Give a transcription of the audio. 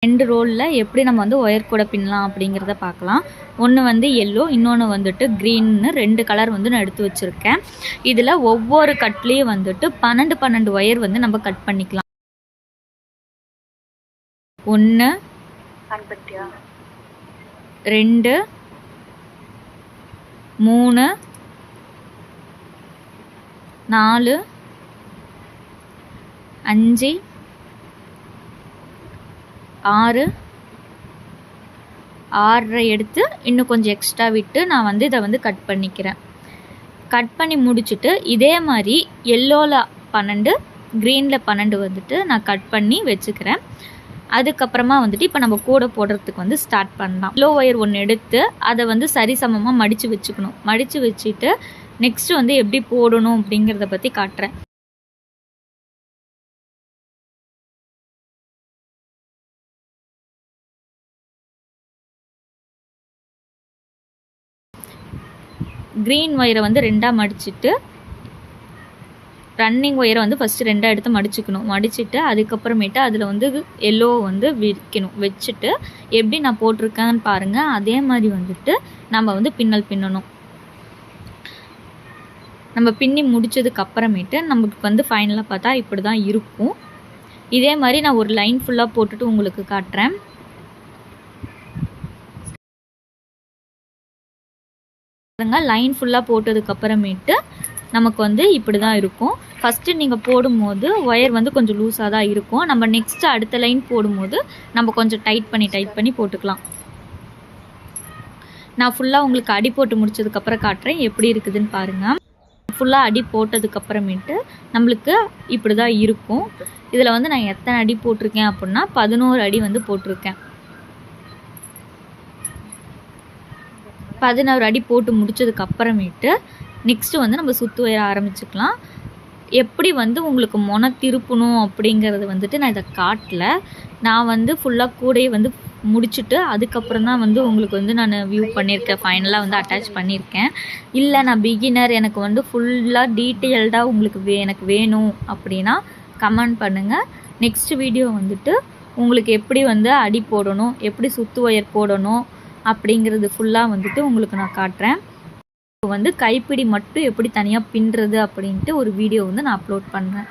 2 ரோலில் எப்படி நம்ம வந்து ஒயர் கூட பின்னலாம் அப்படிங்கிறத பார்க்கலாம். ஒன்று வந்து எல்லோ, இன்னொன்று வந்துட்டு க்ரீன்னு 2 கலர் வந்து நான் எடுத்து வச்சுருக்கேன். இதில் ஒவ்வொரு கட்லேயும் வந்துட்டு 12 ஒயர் வந்து நம்ம கட் பண்ணிக்கலாம். 1 2 3 4 5 6 6 எடுத்து இன்னும் கொஞ்சம் எக்ஸ்ட்ரா விட்டு நான் வந்து இதை வந்து கட் பண்ணிக்கிறேன். கட் பண்ணி முடிச்சுட்டு இதே மாதிரி எல்லோவில் 12 க்ரீனில் 12 வந்துட்டு நான் கட் பண்ணி வச்சுக்கிறேன். அதுக்கப்புறமா வந்துட்டு இப்போ நம்ம கூட போடுறதுக்கு வந்து ஸ்டார்ட் பண்ணலாம். எல்லோ ஒயர் ஒன்று எடுத்து அதை வந்து சரிசமமாக மடித்து வச்சுக்கணும். மடித்து வச்சுட்டு நெக்ஸ்ட்டு வந்து எப்படி போடணும் அப்படிங்கிறத பற்றி காட்டுறேன். க்ரீன் ஒயரை வந்து 2ஆக மடிச்சுட்டு ரன்னிங் ஒயரை வந்து ஃபஸ்ட்டு 2ஆக எடுத்து மடிச்சுக்கணும். மடிச்சுட்டு அதுக்கப்புறமேட்டு அதில் வந்து எல்லோ வந்து வைக்கணும். வச்சுட்டு எப்படி நான் போட்டிருக்கேன்னு பாருங்கள். அதே மாதிரி வந்துட்டு நம்ம வந்து பின்னணும். நம்ம பின்னி முடித்ததுக்கு அப்புறமேட்டு நமக்கு வந்து ஃபைனலாக பார்த்தா இப்படி தான் இருக்கும். இதே மாதிரி நான் ஒரு லைன் ஃபுல்லாக போட்டுட்டு உங்களுக்கு காட்டுறேன். லைன் ஃபுல்லாக போட்டதுக்கப்புறமேட்டு நமக்கு வந்து இப்படி தான் இருக்கும். ஃபஸ்ட்டு நீங்கள் போடும்போது ஒயர் வந்து கொஞ்சம் லூஸாக தான் இருக்கும். நம்ம நெக்ஸ்ட்டு அடுத்த லைன் போடும்போது நம்ம கொஞ்சம் டைட் பண்ணி போட்டுக்கலாம். நான் ஃபுல்லாக உங்களுக்கு அடி போட்டு முடிச்சதுக்கப்புறம் காட்டுறேன் எப்படி இருக்குதுன்னு பாருங்கள். ஃபுல்லாக அடி போட்டதுக்கப்புறமேட்டு நம்மளுக்கு இப்படி தான் இருக்கும். இதில் வந்து நான் எத்தனை அடி போட்டிருக்கேன் அப்படின்னா 11 அடி வந்து போட்டிருக்கேன். 11 அடி போட்டு முடிச்சதுக்கு அப்புறமேட்டு நெக்ஸ்ட்டு வந்து நம்ம சுற்று ஒயர ஆரம்பிச்சுக்கலாம். எப்படி வந்து உங்களுக்கு திருப்பணும் அப்படிங்கிறது வந்துட்டு நான் இதை காட்டல. நான் வந்து ஃபுல்லாக கூடையை வந்து முடிச்சுட்டு அதுக்கப்புறம் தான் வந்து உங்களுக்கு வந்து நான் வியூ பண்ணியிருக்கேன். ஃபைனலாக வந்து அட்டாச் பண்ணியிருக்கேன். இல்லை நான் பிகினர், எனக்கு வந்து ஃபுல்லாக டீட்டெயில்டாக உங்களுக்கு எனக்கு வேணும் அப்படின்னா கமெண்ட் பண்ணுங்கள். நெக்ஸ்ட் வீடியோ வந்துட்டு உங்களுக்கு எப்படி வந்து அடி போடணும், எப்படி சுற்று ஒயர் போடணும் அப்படிங்கிறது ஃபுல்லாக வந்துட்டு உங்களுக்கு நான் காட்டுறேன். வந்து கைப்பிடி மட்டும் எப்படி தனியாக பின்னுறது அப்படின்ட்டு ஒரு வீடியோ வந்து நான் அப்லோட் பண்ணுறேன்.